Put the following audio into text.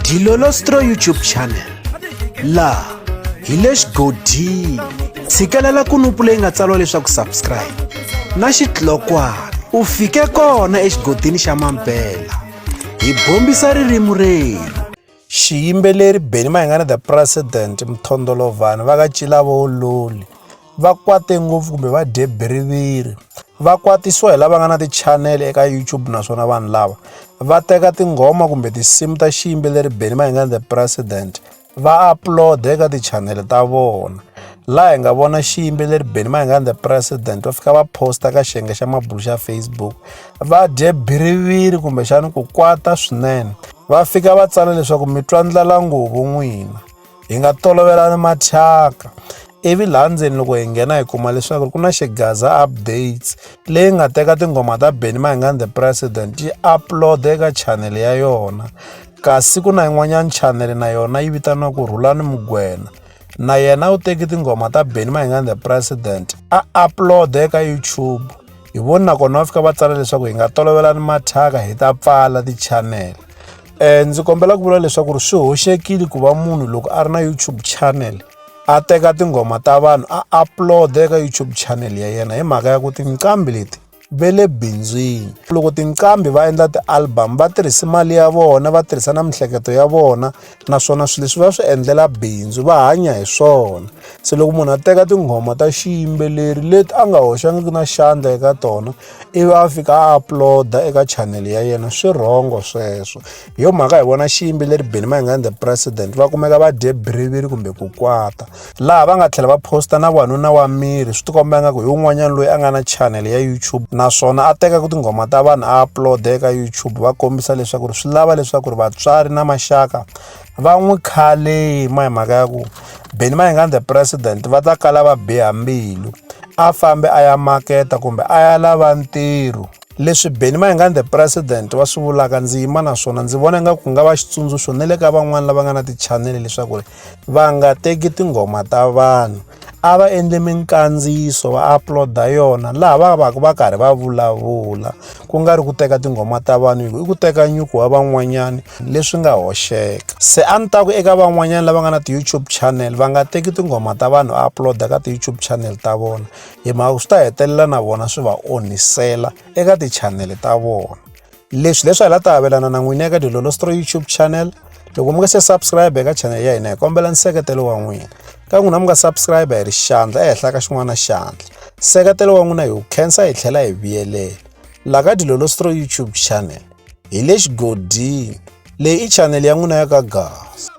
Dilolostro YouTube channel la hi le xigodini tshikelela kunupu leyi nga tsariwa leswaku subscribe na xitlokwana u fike kona exigodini xa Mampela hi bombisa ririmi rero. Xiyimbeleri Benny Mayengani the President Mthondolovhana va ka Cilavololi va kwate ngopfu kumbe va dye biriviri. Va kwatisiwa hi lava nga na ti-channel eka YouTube, naswona vanhu lava va teka tinghoma kumbe tinsimu ta xiyimbeleri Benny Mayengani the President va upload eka ti-channel ta vona. Laha hi nga vona xiyimbeleri Benny Mayengani the President va fika va posta ka xiyenge xa mabulu xa Facebook va dye biriviri kumbe xana ku kwata swinene. Va fika va tsala leswaku mi twa ndlala nguvu n'wina, hi nga tolovelani mathyaka. Ivi laha ndzeni loko hi nghena hi kuma leswaku ku na xigaza updates leyi nga teka tinghoma ta Benny Mayengani the President yi upload eka channel ya yona. Kasi ku na yin'wanyana channel na yona yi vitaniwa ku Rhulani Mugwena, na yena u teki tinghoma ta Benny Mayengani the President a upload eka YouTube. Hi voni nakona va fika va tsala leswaku hi nga tolovelani mathyaka hi ta pfala ti-channel. Ndzi kombela ku vula leswaku swi hoxekile ku va munhu loko a ri na YouTube channel a teka tinghoma ta vanhu a upload eka YouTube channel ya yena, hi mhaka ya ku tinqambi leti ve le bindzwini. Loko tinqambi va endla ti-album va tirhisa mali ya vona, va tirhisa na mihleketo ya vona, naswona swilo leswi va swi endlela bindzu, va hanya hi swona. Se loko munhu a teka tinghoma ta xiyimbeleri leti a nga hoxangiki na xandla eka tona ivi a fika a upload eka channel ya yena, swi rhongo sweswo. Hi yo mhaka hi vona xiyimbeleri Benny Mayengani the President va kumeka va dye biriviri kumbe ku kwata, laha va nga tlhela va posta na wanuna wa miri swi tikomba nga ku hi un'wanyana loyi a nga na channel ya YouTube, naswona a teka ku tinghoma ta vanhu a upload eka YouTube. Va kombisa leswaku swi lava leswaku vatswari na maxaka va n'wi khalima, hi mhaka ya ku Benny Mayengani the President va ta kala va biha mbilu a fambe a ya maketa kumbe a ya lava ntirho. Leswi Benny Mayengani the President va swi vulaka ndzi yima naswona ndzi vona nga ku nga va xitsundzuxo na le ka van'wani lava nga na ti-channel leswaku va nga teki tinghoma ta vanhu, a va endle minkandziyiso va upload yona laha va karhi va vulavula, ku nga ri ku teka tinghoma ta vanhu i ku teka nyuku wa van'wanyani leswi nga hoxeka. Se a ni ta ku eka van'wanyani lava nga na ti-YouTube channel va nga teki tinghoma ta vanhu a upload ka ti-YouTube channel ta vona, hi mhaka swi ta hetelela na vona swi va onhisela eka ti-channel ta vona. Leswi a hi la ta avelana na n'wina eka Dilolostro YouTube channel. Loko mi nga se subscribe eka channel ya hina hi kombela nseketelo wa n'wina. Ka n'wina mi nga subscribe hi ri xandla ehenhla ka xin'wana na xandla. Nseketelo wa n'wina hi wu khensa hi tlhela hi vuyelela. La ka Dilolostro YouTube channel hi le xigodini, leyi i channel ya n'wina ya ka Gas.